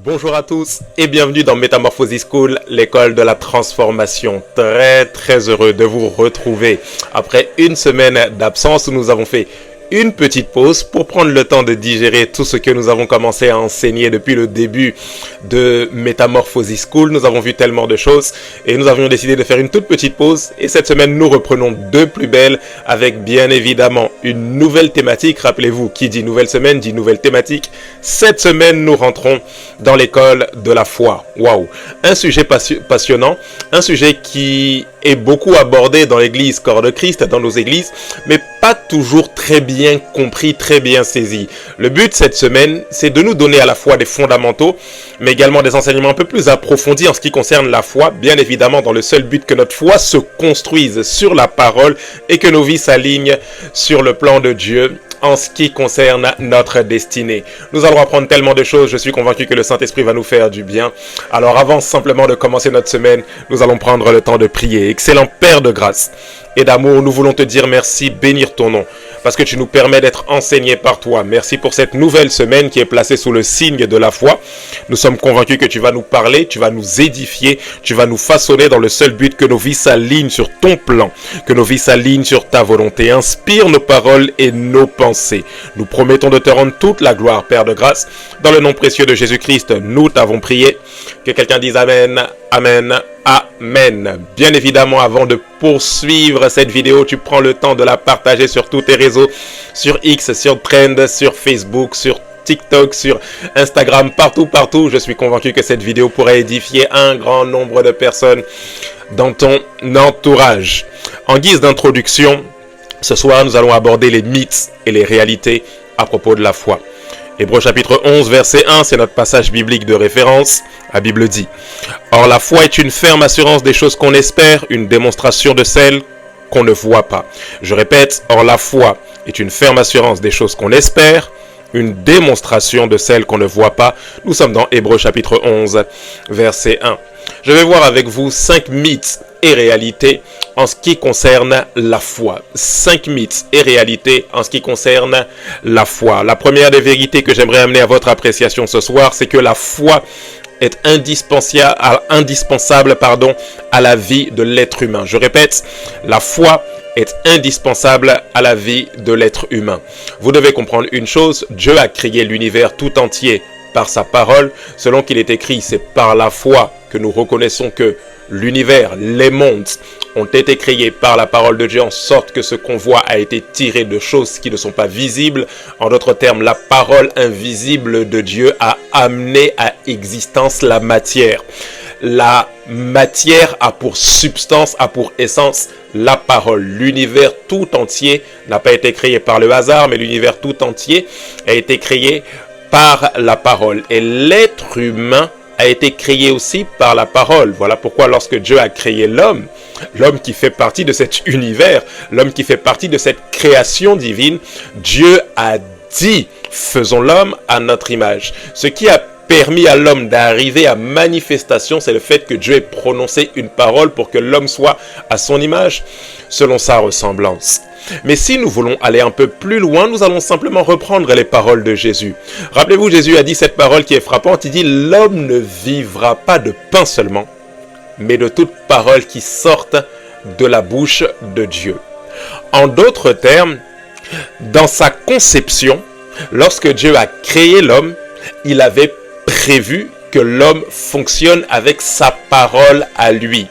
Bonjour à tous et bienvenue dans Metamorphosis School, l'école de la transformation. Très heureux de vous retrouver après une semaine d'absence où nous avons fait une petite pause pour prendre le temps de digérer tout ce que nous avons commencé à enseigner depuis le début de Metamorphosis School. Nous avons vu tellement de choses et nous avions décidé de faire une toute petite pause. Et cette semaine, nous reprenons de plus belle avec bien évidemment une nouvelle thématique. Rappelez-vous, qui dit nouvelle semaine dit nouvelle thématique. Cette semaine, nous rentrons dans l'école de la foi. Waouh! Un sujet passionnant, un sujet qui est beaucoup abordé dans l'église Corps de Christ, dans nos églises, mais pas toujours très bien compris, très bien saisi. Le but cette semaine, c'est de nous donner à la fois des fondamentaux, mais également des enseignements un peu plus approfondis en ce qui concerne la foi, bien évidemment dans le seul but que notre foi se construise sur la parole et que nos vies s'alignent sur le plan de Dieu en ce qui concerne notre destinée. Nous allons apprendre tellement de choses, je suis convaincu que le Saint-Esprit va nous faire du bien. Alors avant simplement de commencer notre semaine, nous allons prendre le temps de prier. Excellent Père de grâce et d'amour, nous voulons te dire merci, bénir ton nom, parce que tu nous permets d'être enseignés par toi. Merci pour cette nouvelle semaine qui est placée sous le signe de la foi. Nous sommes convaincus que tu vas nous parler, tu vas nous édifier, tu vas nous façonner dans le seul but que nos vies s'alignent sur ton plan, que nos vies s'alignent sur ta volonté. Inspire nos paroles et nos pensées. Nous promettons de te rendre toute la gloire, Père de grâce. Dans le nom précieux de Jésus-Christ, nous t'avons prié. Que quelqu'un dise Amen, Amen, Amen. Bien évidemment, avant de poursuivre cette vidéo, tu prends le temps de la partager sur tous tes réseaux, sur X, sur Trend, sur Facebook, sur TikTok, sur Instagram, partout. Je suis convaincu que cette vidéo pourrait édifier un grand nombre de personnes dans ton entourage. En guise d'introduction, ce soir, nous allons aborder les mythes et les réalités à propos de la foi. Hébreux chapitre 11, verset 1, c'est notre passage biblique de référence. La Bible dit « Or la foi est une ferme assurance des choses qu'on espère, une démonstration de celles qu'on ne voit pas. » Je répète, « Or la foi est une ferme assurance des choses qu'on espère, une démonstration de celles qu'on ne voit pas. » Nous sommes dans Hébreux chapitre 11, verset 1. Je vais voir avec vous 5 mythes et réalités en ce qui concerne la foi. 5 mythes et réalités en ce qui concerne la foi. La première des vérités que j'aimerais amener à votre appréciation ce soir, c'est que la foi est indispensable à la vie de l'être humain. Je répète, la foi est indispensable à la vie de l'être humain. Vous devez comprendre une chose, Dieu a créé l'univers tout entier par sa parole. Selon qu'il est écrit, c'est par la foi que nous reconnaissons que l'univers, les mondes ont été créés par la parole de Dieu en sorte que ce qu'on voit a été tiré de choses qui ne sont pas visibles. En d'autres termes, la parole invisible de Dieu a amené à existence la matière. La matière a pour substance, a pour essence la parole. L'univers tout entier n'a pas été créé par le hasard, mais l'univers tout entier a été créé par la parole. Et l'être humain a été créé aussi par la parole. Voilà pourquoi lorsque Dieu a créé l'homme, l'homme qui fait partie de cet univers, l'homme qui fait partie de cette création divine, Dieu a dit, faisons l'homme à notre image. Ce qui a permis à l'homme d'arriver à manifestation, c'est le fait que Dieu ait prononcé une parole pour que l'homme soit à son image, selon sa ressemblance. Mais si nous voulons aller un peu plus loin, nous allons simplement reprendre les paroles de Jésus. Rappelez-vous, Jésus a dit cette parole qui est frappante, il dit « L'homme ne vivra pas de pain seulement, mais de toute parole qui sorte de la bouche de Dieu. » En d'autres termes, dans sa conception, lorsque Dieu a créé l'homme, il avait prévu que l'homme fonctionne avec sa parole à lui.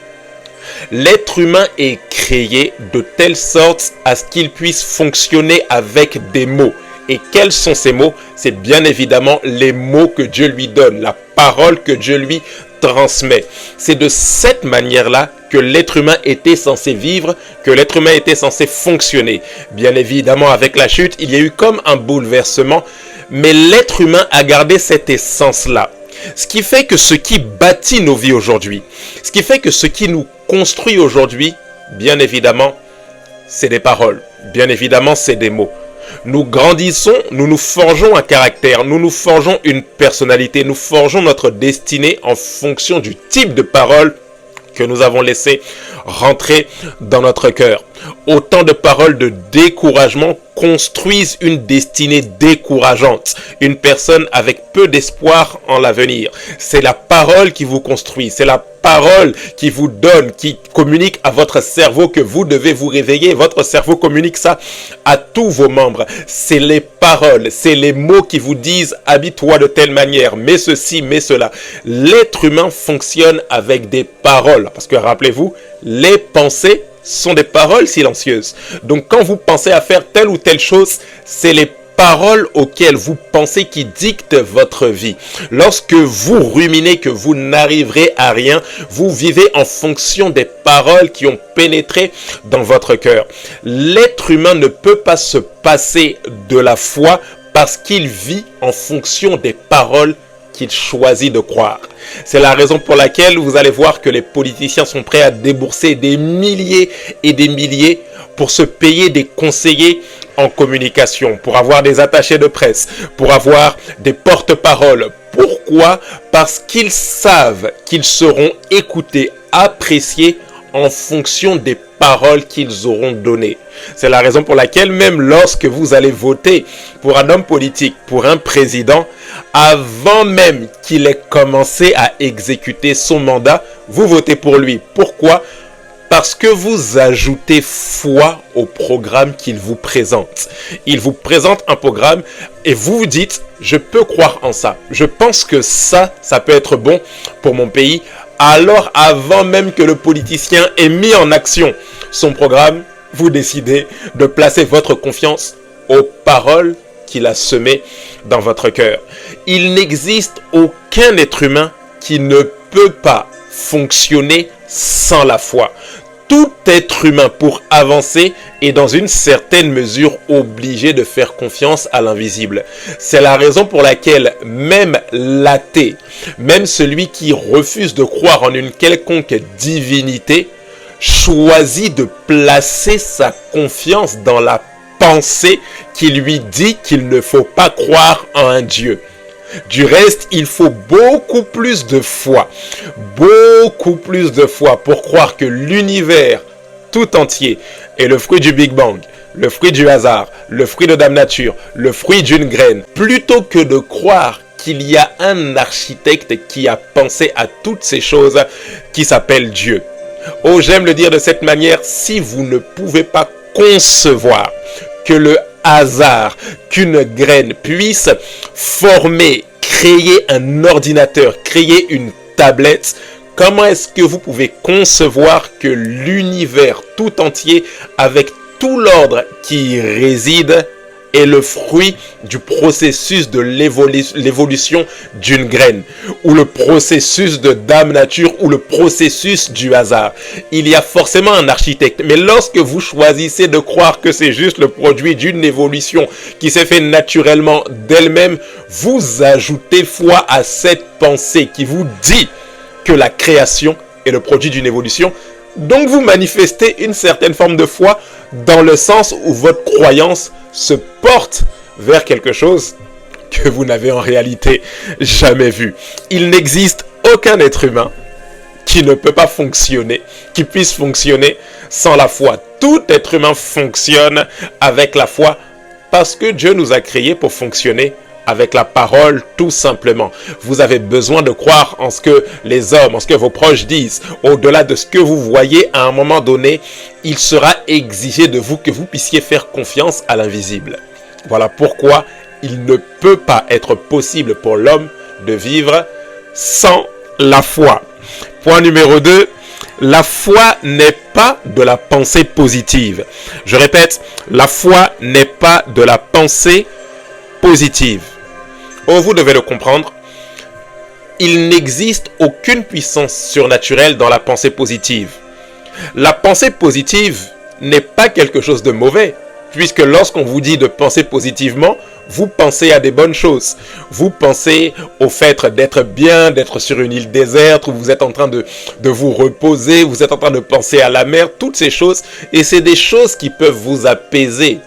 L'être humain est créé de telle sorte à ce qu'il puisse fonctionner avec des mots. Et quels sont ces mots? C'est bien évidemment les mots que Dieu lui donne, la parole que Dieu lui transmet. C'est de cette manière-là que l'être humain était censé vivre, que l'être humain était censé fonctionner. Bien évidemment, avec la chute, il y a eu comme un bouleversement, mais l'être humain a gardé cette essence-là. Ce qui fait que ce qui bâtit nos vies aujourd'hui, ce qui fait que ce qui nous construit aujourd'hui, bien évidemment, c'est des paroles. Bien évidemment, c'est des mots. Nous grandissons, nous nous forgeons un caractère, nous nous forgeons une personnalité, nous forgeons notre destinée en fonction du type de parole que nous avons laissé rentrer dans notre cœur. Autant de paroles de découragement construisent une destinée décourageante, une personne avec peu d'espoir en l'avenir. C'est la parole qui vous construit, c'est la parole qui vous donne, qui communique à votre cerveau que vous devez vous réveiller. Votre cerveau communique ça à tous vos membres. C'est les paroles, c'est les mots qui vous disent « habille-toi de telle manière, mets ceci, mets cela ». L'être humain fonctionne avec des paroles. Parce que rappelez-vous, les pensées sont des paroles silencieuses. Donc quand vous pensez à faire telle ou telle chose, c'est les paroles auxquelles vous pensez qui dictent votre vie. Lorsque vous ruminez que vous n'arriverez à rien, vous vivez en fonction des paroles qui ont pénétré dans votre cœur. L'être humain ne peut pas se passer de la foi parce qu'il vit en fonction des paroles qu'il choisit de croire. C'est la raison pour laquelle vous allez voir que les politiciens sont prêts à débourser des milliers et des milliers pour se payer des conseillers en communication, pour avoir des attachés de presse, pour avoir des porte-paroles. Pourquoi? Parce qu'ils savent qu'ils seront écoutés, appréciés en fonction des paroles qu'ils auront données. C'est la raison pour laquelle même lorsque vous allez voter pour un homme politique, pour un président, avant même qu'il ait commencé à exécuter son mandat, vous votez pour lui. Pourquoi? Parce que vous ajoutez foi au programme qu'il vous présente. Il vous présente un programme et vous vous dites, je peux croire en ça. Je pense que ça peut être bon pour mon pays. Alors, avant même que le politicien ait mis en action son programme, vous décidez de placer votre confiance aux paroles qu'il a semées dans votre cœur. Il n'existe aucun être humain qui ne peut pas fonctionner sans la foi. Tout être humain, pour avancer, est dans une certaine mesure obligé de faire confiance à l'invisible. C'est la raison pour laquelle même l'athée, même celui qui refuse de croire en une quelconque divinité, choisit de placer sa confiance dans la pensée qui lui dit qu'il ne faut pas croire en un Dieu. Du reste, il faut beaucoup plus de foi pour croire que l'univers tout entier est le fruit du Big Bang, le fruit du hasard, le fruit de Dame Nature, le fruit d'une graine, plutôt que de croire qu'il y a un architecte qui a pensé à toutes ces choses qui s'appelle Dieu. Oh, j'aime le dire de cette manière, si vous ne pouvez pas concevoir que le hasard, qu'une graine puisse former, créer un ordinateur, créer une tablette, comment est-ce que vous pouvez concevoir que l'univers tout entier, avec tout l'ordre qui y réside, est le fruit du processus de l'évolution d'une graine, ou le processus de Dame Nature, ou le processus du hasard? Il y a forcément un architecte, mais lorsque vous choisissez de croire que c'est juste le produit d'une évolution qui s'est fait naturellement d'elle-même, vous ajoutez foi à cette pensée qui vous dit que la création est le produit d'une évolution. Donc vous manifestez une certaine forme de foi dans le sens où votre croyance se porte vers quelque chose que vous n'avez en réalité jamais vu. Il n'existe aucun être humain qui ne peut pas fonctionner, qui puisse fonctionner sans la foi. Tout être humain fonctionne avec la foi parce que Dieu nous a créés pour fonctionner avec la parole, tout simplement. Vous avez besoin de croire en ce que les hommes, en ce que vos proches disent. Au-delà de ce que vous voyez, à un moment donné, il sera exigé de vous que vous puissiez faire confiance à l'invisible. Voilà pourquoi il ne peut pas être possible pour l'homme de vivre sans la foi. Point numéro 2. La foi n'est pas de la pensée positive. Je répète, la foi n'est pas de la pensée positive. Oh, vous devez le comprendre, il n'existe aucune puissance surnaturelle dans la pensée positive. La pensée positive n'est pas quelque chose de mauvais, puisque lorsqu'on vous dit de penser positivement, vous pensez à des bonnes choses. Vous pensez au fait d'être bien, d'être sur une île déserte, où vous êtes en train de vous reposer, vous êtes en train de penser à la mer, toutes ces choses, et c'est des choses qui peuvent vous apaiser.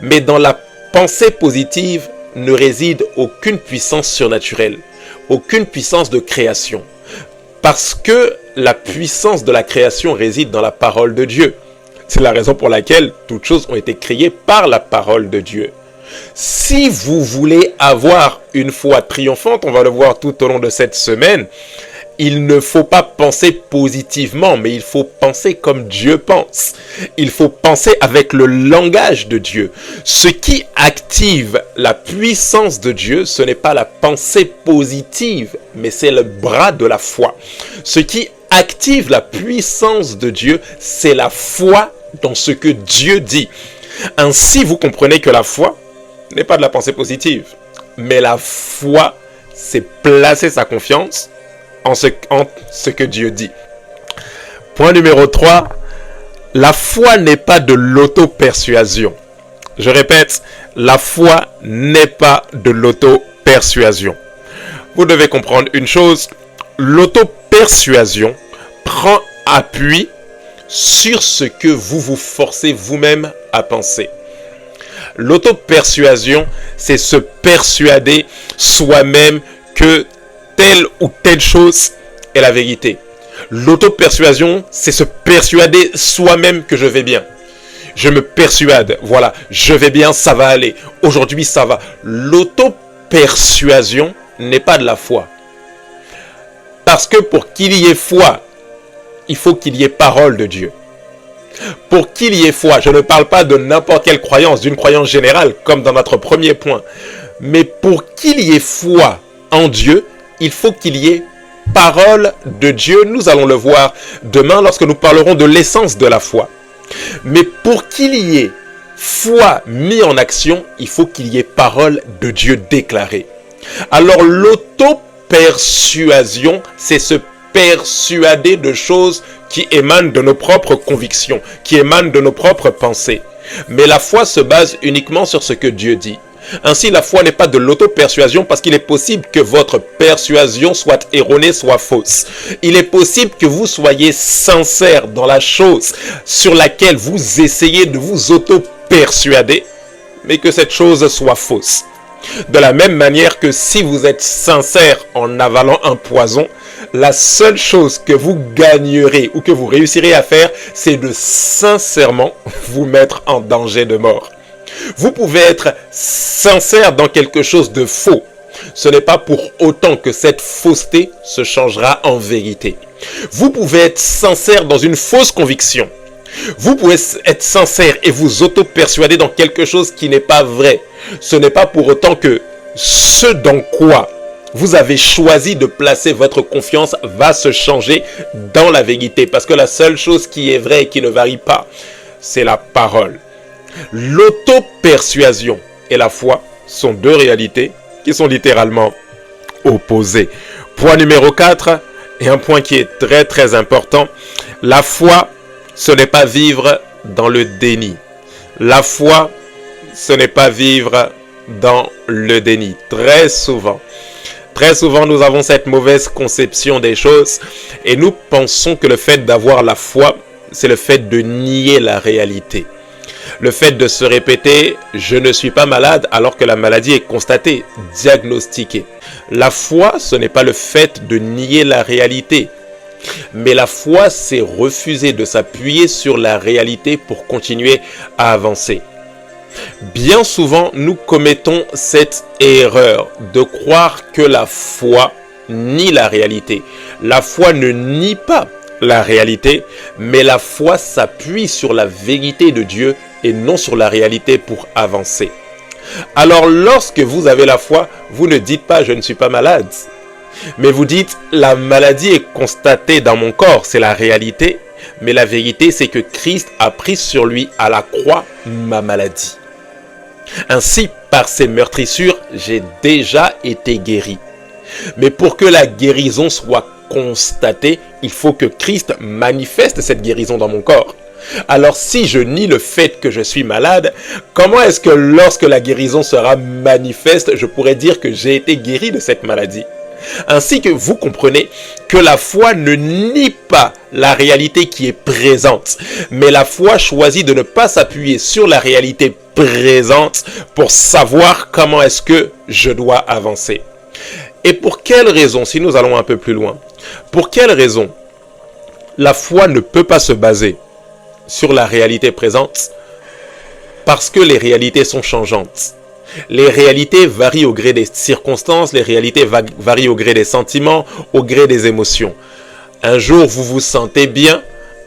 Mais dans la pensée positive, ne réside aucune puissance surnaturelle, aucune puissance de création. Parce que la puissance de la création réside dans la parole de Dieu. C'est la raison pour laquelle toutes choses ont été créées par la parole de Dieu. Si vous voulez avoir une foi triomphante, on va le voir tout au long de cette semaine, il ne faut pas penser positivement, mais il faut penser comme Dieu pense. Il faut penser avec le langage de Dieu. Ce qui active la puissance de Dieu, ce n'est pas la pensée positive, mais c'est le bras de la foi. Ce qui active la puissance de Dieu, c'est la foi dans ce que Dieu dit. Ainsi, vous comprenez que la foi n'est pas de la pensée positive, mais la foi, c'est placer sa confiance en ce que Dieu dit. Point numéro 3, la foi n'est pas de l'auto-persuasion. Je répète, la foi n'est pas de l'auto-persuasion. Vous devez comprendre une chose, l'auto-persuasion prend appui sur ce que vous vous forcez vous-même à penser. L'auto-persuasion, c'est se persuader soi-même que telle ou telle chose est la vérité. L'auto-persuasion, c'est se persuader soi-même que je vais bien. Je me persuade, voilà, je vais bien, ça va aller. Aujourd'hui, ça va. L'auto-persuasion n'est pas de la foi. Parce que pour qu'il y ait foi, il faut qu'il y ait parole de Dieu. Pour qu'il y ait foi, je ne parle pas de n'importe quelle croyance, d'une croyance générale, comme dans notre premier point. Mais pour qu'il y ait foi en Dieu, il faut qu'il y ait parole de Dieu. Nous allons le voir demain lorsque nous parlerons de l'essence de la foi. Mais pour qu'il y ait foi mise en action, il faut qu'il y ait parole de Dieu déclarée. Alors l'auto-persuasion, c'est se persuader de choses qui émanent de nos propres convictions, qui émanent de nos propres pensées. Mais la foi se base uniquement sur ce que Dieu dit. Ainsi, la foi n'est pas de l'auto-persuasion parce qu'il est possible que votre persuasion soit erronée, soit fausse. Il est possible que vous soyez sincère dans la chose sur laquelle vous essayez de vous auto-persuader, mais que cette chose soit fausse. De la même manière que si vous êtes sincère en avalant un poison, la seule chose que vous gagnerez ou que vous réussirez à faire, c'est de sincèrement vous mettre en danger de mort. Vous pouvez être sincère dans quelque chose de faux. Ce n'est pas pour autant que cette fausseté se changera en vérité. Vous pouvez être sincère dans une fausse conviction. Vous pouvez être sincère et vous auto-persuader dans quelque chose qui n'est pas vrai. Ce n'est pas pour autant que ce dans quoi vous avez choisi de placer votre confiance va se changer dans la vérité. Parce que la seule chose qui est vraie et qui ne varie pas, c'est la parole. L'auto-persuasion et la foi sont deux réalités qui sont littéralement opposées. Point numéro 4, et un point qui est très très important, la foi, ce n'est pas vivre dans le déni. La foi, ce n'est pas vivre dans le déni. Très souvent, nous avons cette mauvaise conception des choses et nous pensons que le fait d'avoir la foi, c'est le fait de nier la réalité. Le fait de se répéter « je ne suis pas malade » alors que la maladie est constatée, diagnostiquée. La foi, ce n'est pas le fait de nier la réalité. Mais la foi, c'est refuser de s'appuyer sur la réalité pour continuer à avancer. Bien souvent, nous commettons cette erreur de croire que la foi nie la réalité. La foi ne nie pas la réalité, mais la foi s'appuie sur la vérité de Dieu et non sur la réalité pour avancer. Alors lorsque vous avez la foi, vous ne dites pas « je ne suis pas malade », mais vous dites « la maladie est constatée dans mon corps », c'est la réalité, mais la vérité c'est que Christ a pris sur lui à la croix ma maladie. Ainsi, par ses meurtrissures, j'ai déjà été guéri. Mais pour que la guérison soit constatée, il faut que Christ manifeste cette guérison dans mon corps. Alors si je nie le fait que je suis malade, comment est-ce que lorsque la guérison sera manifeste, je pourrais dire que j'ai été guéri de cette maladie? Ainsi que vous comprenez que la foi ne nie pas la réalité qui est présente, mais la foi choisit de ne pas s'appuyer sur la réalité présente pour savoir comment est-ce que je dois avancer. Et pour quelle raison, si nous allons un peu plus loin, pour quelle raison La foi ne peut pas se baser sur la réalité présente parce que les réalités sont changeantes. Les réalités varient au gré des circonstances, les réalités varient au gré des sentiments, au gré des émotions. Un jour, vous vous sentez bien,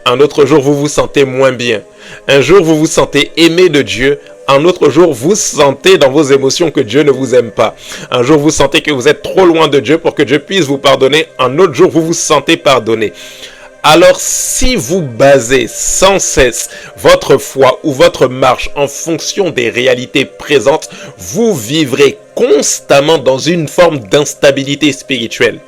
un autre jour, vous vous sentez moins bien. Un jour, vous vous sentez aimé de Dieu, un autre jour, vous sentez dans vos émotions que Dieu ne vous aime pas. Un jour, vous sentez que vous êtes trop loin de Dieu pour que Dieu puisse vous pardonner. Un autre jour, vous vous sentez pardonné. Alors, si vous basez sans cesse votre foi ou votre marche en fonction des réalités présentes, vous vivrez constamment dans une forme d'instabilité spirituelle.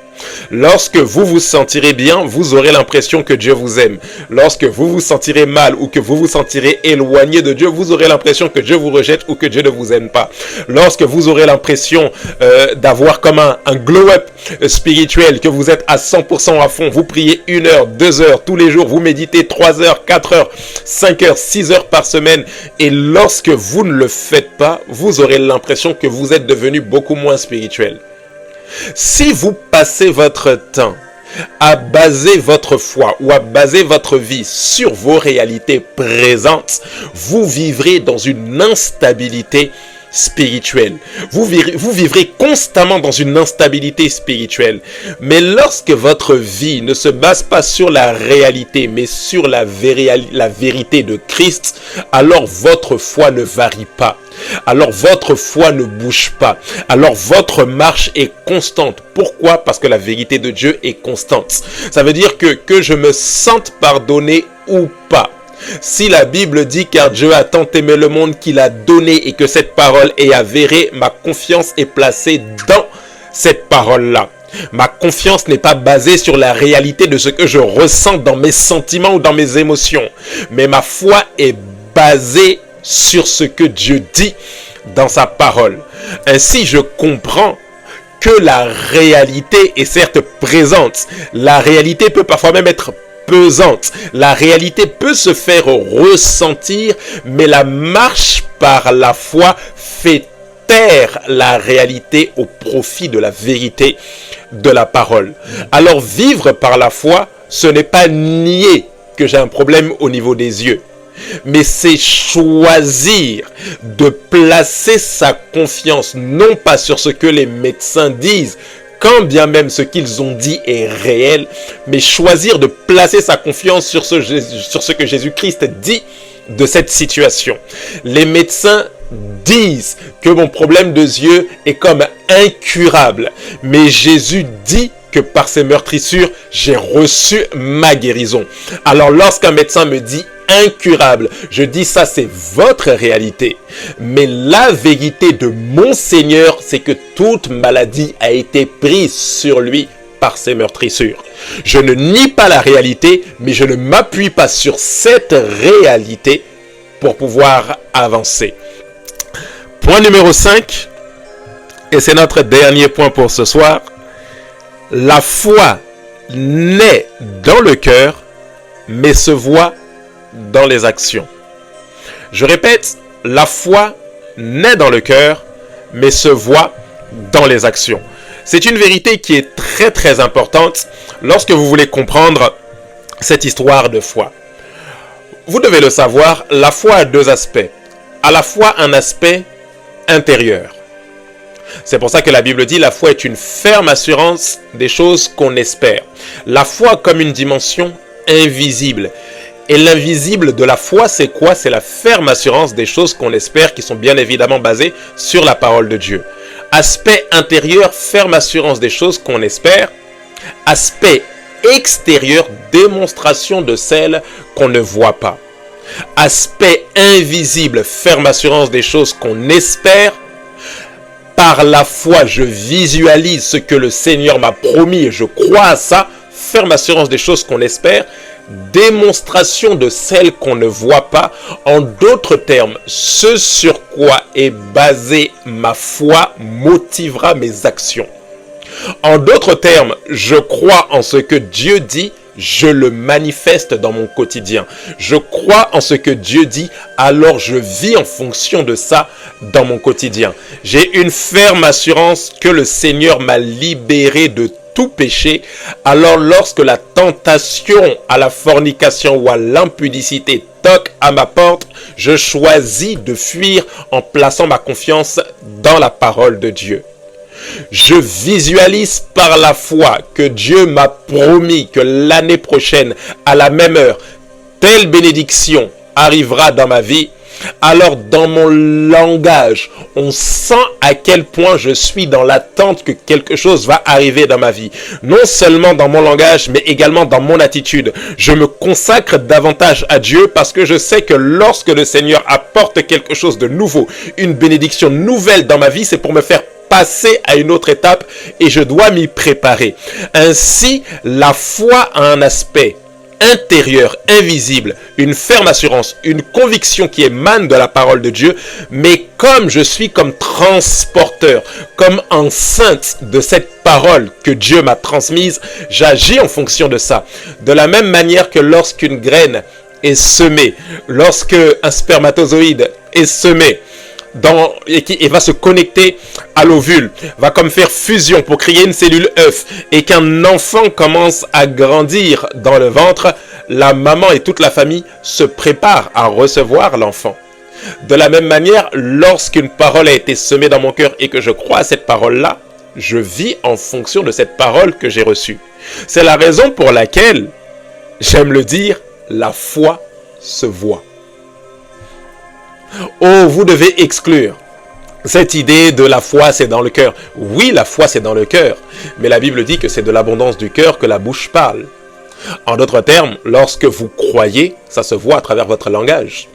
Lorsque vous vous sentirez bien, vous aurez l'impression que Dieu vous aime. Lorsque vous vous sentirez mal ou que vous vous sentirez éloigné de Dieu, vous aurez l'impression que Dieu vous rejette ou que Dieu ne vous aime pas. Lorsque vous aurez l'impression d'avoir comme un glow-up spirituel, que vous êtes à 100% à fond, vous priez 1 heure, 2 heures tous les jours, vous méditez 3 heures, 4 heures, 5 heures, 6 heures par semaine, et lorsque vous ne le faites pas, vous aurez l'impression que vous êtes devenu beaucoup moins spirituel. Si vous passez votre temps à baser votre foi ou à baser votre vie sur vos réalités présentes, vous vivrez dans une instabilité spirituelle. Vous vivrez constamment dans une instabilité spirituelle. Mais lorsque votre vie ne se base pas sur la réalité, mais sur la vérité de Christ, alors votre foi ne varie pas. Alors votre foi ne bouge pas. Alors votre marche est constante. Pourquoi? Parce que la vérité de Dieu est constante. Ça veut dire que je me sente pardonné ou pas. Si la Bible dit car Dieu a tant aimé le monde qu'il a donné et que cette parole est avérée, ma confiance est placée dans cette parole-là. Ma confiance n'est pas basée sur la réalité de ce que je ressens dans mes sentiments ou dans mes émotions. Mais ma foi est basée sur ce que Dieu dit dans sa parole. Ainsi, je comprends que la réalité est certes présente. La réalité peut parfois même être pesante. La réalité peut se faire ressentir, mais la marche par la foi fait taire la réalité au profit de la vérité de la parole. Alors vivre par la foi, ce n'est pas nier que j'ai un problème au niveau des yeux, mais c'est choisir de placer sa confiance non pas sur ce que les médecins disent, quand bien même ce qu'ils ont dit est réel, mais choisir de placer sa confiance sur ce que Jésus-Christ dit de cette situation. Les médecins disent que mon problème de yeux est comme incurable, mais Jésus dit que par ses meurtrissures, j'ai reçu ma guérison. Alors lorsqu'un médecin me dit incurable, je dis ça c'est votre réalité. Mais la vérité de mon Seigneur, c'est que toute maladie a été prise sur lui par ses meurtrissures. Je ne nie pas la réalité, mais je ne m'appuie pas sur cette réalité pour pouvoir avancer. Point numéro 5, et c'est notre dernier point pour ce soir. La foi naît dans le cœur, mais se voit dans les actions. Je répète, la foi naît dans le cœur, mais se voit dans les actions. C'est une vérité qui est très très importante lorsque vous voulez comprendre cette histoire de foi. Vous devez le savoir, la foi a deux aspects. À la fois un aspect intérieur. C'est pour ça que la Bible dit la foi est une ferme assurance des choses qu'on espère. La foi comme une dimension invisible. Et l'invisible de la foi, c'est quoi? C'est la ferme assurance des choses qu'on espère, qui sont bien évidemment basées sur la parole de Dieu. Aspect intérieur, ferme assurance des choses qu'on espère. Aspect extérieur, démonstration de celles qu'on ne voit pas. Aspect invisible, ferme assurance des choses qu'on espère. Par la foi, je visualise ce que le Seigneur m'a promis et je crois à ça. Ferme assurance des choses qu'on espère. Démonstration de celles qu'on ne voit pas. En d'autres termes, ce sur quoi est basée ma foi motivera mes actions. En d'autres termes, je crois en ce que Dieu dit, je le manifeste dans mon quotidien. Je crois en ce que Dieu dit, alors je vis en fonction de ça dans mon quotidien. J'ai une ferme assurance que le Seigneur m'a libéré de tout péché. Alors lorsque la tentation à la fornication ou à l'impudicité toque à ma porte, je choisis de fuir en plaçant ma confiance dans la parole de Dieu. Je visualise par la foi que Dieu m'a promis que l'année prochaine, à la même heure, telle bénédiction arrivera dans ma vie. Alors dans mon langage, on sent à quel point je suis dans l'attente que quelque chose va arriver dans ma vie. Non seulement dans mon langage, mais également dans mon attitude. Je me consacre davantage à Dieu parce que je sais que lorsque le Seigneur apporte quelque chose de nouveau, une bénédiction nouvelle dans ma vie, c'est pour me faire passer à une autre étape et je dois m'y préparer. Ainsi, la foi a un aspect intérieur, invisible, une ferme assurance, une conviction qui émane de la parole de Dieu, mais comme je suis comme transporteur, comme enceinte de cette parole que Dieu m'a transmise, j'agis en fonction de ça. De la même manière que lorsqu'une graine est semée, lorsque un spermatozoïde est semé, et va se connecter à l'ovule, va comme faire fusion pour créer une cellule œuf, et qu'un enfant commence à grandir dans le ventre, la maman et toute la famille se préparent à recevoir l'enfant. De la même manière, lorsqu'une parole a été semée dans mon cœur et que je crois à cette parole-là, je vis en fonction de cette parole que j'ai reçue. C'est la raison pour laquelle, j'aime le dire, la foi se voit. Oh, vous devez exclure cette idée de la foi, c'est dans le cœur. Oui, la foi, c'est dans le cœur. Mais la Bible dit que c'est de l'abondance du cœur que la bouche parle. En d'autres termes, lorsque vous croyez, ça se voit à travers votre langage.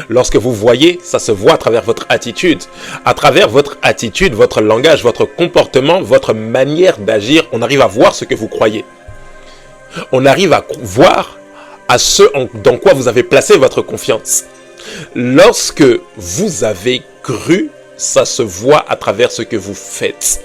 Lorsque vous voyez, ça se voit à travers votre attitude. À travers votre attitude, votre langage, votre comportement, votre manière d'agir, on arrive à voir ce que vous croyez. On arrive à voir à ce dans quoi vous avez placé votre confiance. Lorsque vous avez cru, ça se voit à travers ce que vous faites.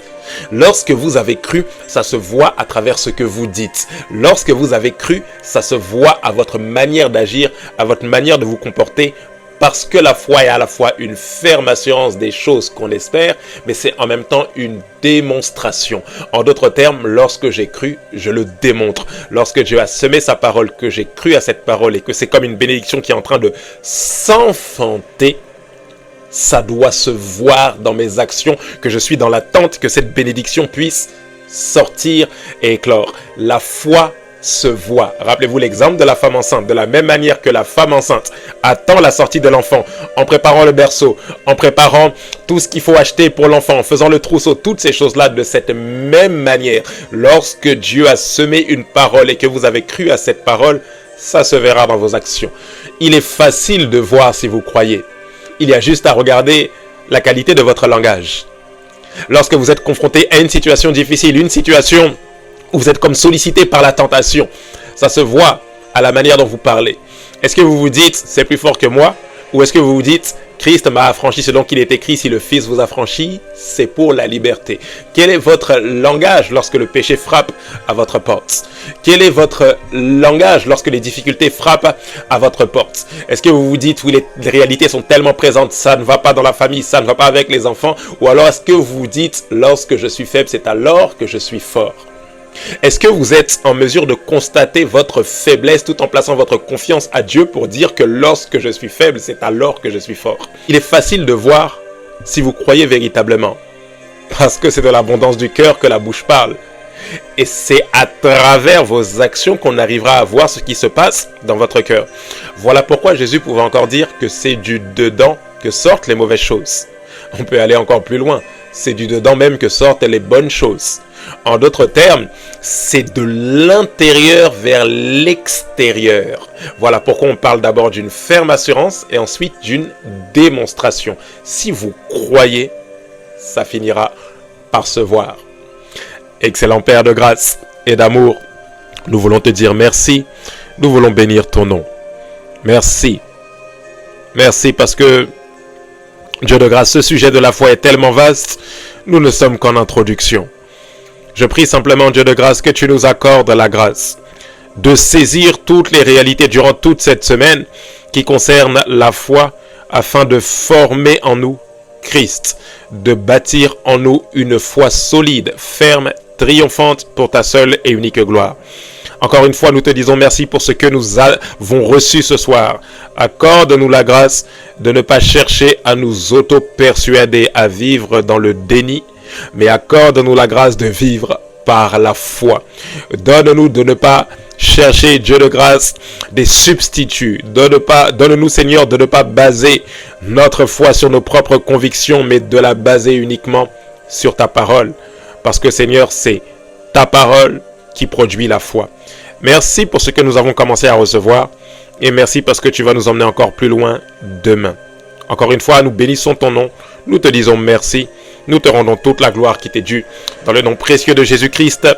Lorsque vous avez cru, ça se voit à travers ce que vous dites. Lorsque vous avez cru, ça se voit à votre manière d'agir, à votre manière de vous comporter. Parce que la foi est à la fois une ferme assurance des choses qu'on espère, mais c'est en même temps une démonstration. En d'autres termes, lorsque j'ai cru, je le démontre. Lorsque Dieu a semé sa parole, que j'ai cru à cette parole et que c'est comme une bénédiction qui est en train de s'enfanter, ça doit se voir dans mes actions, que je suis dans l'attente que cette bénédiction puisse sortir et éclore. La foi se voit. Rappelez-vous l'exemple de la femme enceinte. De la même manière que la femme enceinte attend la sortie de l'enfant en préparant le berceau, en préparant tout ce qu'il faut acheter pour l'enfant, en faisant le trousseau, toutes ces choses-là, de cette même manière, lorsque Dieu a semé une parole et que vous avez cru à cette parole, ça se verra dans vos actions. Il est facile de voir si vous croyez. Il y a juste à regarder la qualité de votre langage. Lorsque vous êtes confronté à une situation difficile, une situation où vous êtes comme sollicité par la tentation, ça se voit à la manière dont vous parlez. Est-ce que vous vous dites, c'est plus fort que moi? Ou est-ce que vous vous dites, Christ m'a affranchi selon qu'il est écrit, si le Fils vous affranchit, c'est pour la liberté. Quel est votre langage lorsque le péché frappe à votre porte? Quel est votre langage lorsque les difficultés frappent à votre porte? Est-ce que vous vous dites, oui, les réalités sont tellement présentes, ça ne va pas dans la famille, ça ne va pas avec les enfants? Ou alors est-ce que vous vous dites, lorsque je suis faible, c'est alors que je suis fort? Est-ce que vous êtes en mesure de constater votre faiblesse tout en plaçant votre confiance à Dieu pour dire que lorsque je suis faible, c'est alors que je suis fort? Il est facile de voir si vous croyez véritablement, parce que c'est de l'abondance du cœur que la bouche parle. Et c'est à travers vos actions qu'on arrivera à voir ce qui se passe dans votre cœur. Voilà pourquoi Jésus pouvait encore dire que c'est du dedans que sortent les mauvaises choses. On peut aller encore plus loin. C'est du dedans même que sortent les bonnes choses. En d'autres termes, c'est de l'intérieur vers l'extérieur. Voilà pourquoi on parle d'abord d'une ferme assurance et ensuite d'une démonstration. Si vous croyez, ça finira par se voir. Excellent Père de grâce et d'amour, nous voulons te dire merci. Nous voulons bénir ton nom. Merci. Merci parce que, Dieu de grâce, ce sujet de la foi est tellement vaste, nous ne sommes qu'en introduction. Je prie simplement, Dieu de grâce, que tu nous accordes la grâce de saisir toutes les réalités durant toute cette semaine qui concernent la foi afin de former en nous Christ, de bâtir en nous une foi solide, ferme, triomphante pour ta seule et unique gloire. Encore une fois, nous te disons merci pour ce que nous avons reçu ce soir. Accorde-nous la grâce de ne pas chercher à nous auto-persuader à vivre dans le déni, mais accorde-nous la grâce de vivre par la foi. Donne-nous de ne pas chercher, Dieu de grâce, des substituts. Donne-nous, Seigneur, de ne pas baser notre foi sur nos propres convictions, mais de la baser uniquement sur ta parole. Parce que, Seigneur, c'est ta parole qui produit la foi. Merci pour ce que nous avons commencé à recevoir et merci parce que tu vas nous emmener encore plus loin demain. Encore une fois, nous bénissons ton nom, nous te disons merci, nous te rendons toute la gloire qui t'est due. Dans le nom précieux de Jésus-Christ,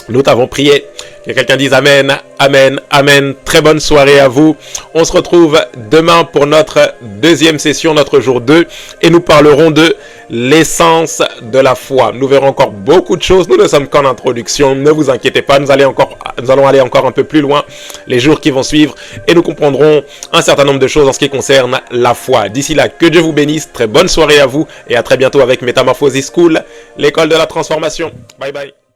nous t'avons prié. Que quelqu'un dise Amen, Amen, Amen. Très bonne soirée à vous. On se retrouve demain pour notre deuxième session, notre jour 2. Et nous parlerons de l'essence de la foi. Nous verrons encore beaucoup de choses. Nous ne sommes qu'en introduction. Ne vous inquiétez pas. Nous allons aller encore un peu plus loin les jours qui vont suivre. Et nous comprendrons un certain nombre de choses en ce qui concerne la foi. D'ici là, que Dieu vous bénisse. Très bonne soirée à vous. Et à très bientôt avec Metamorphosis School, l'école de la transformation. Bye bye.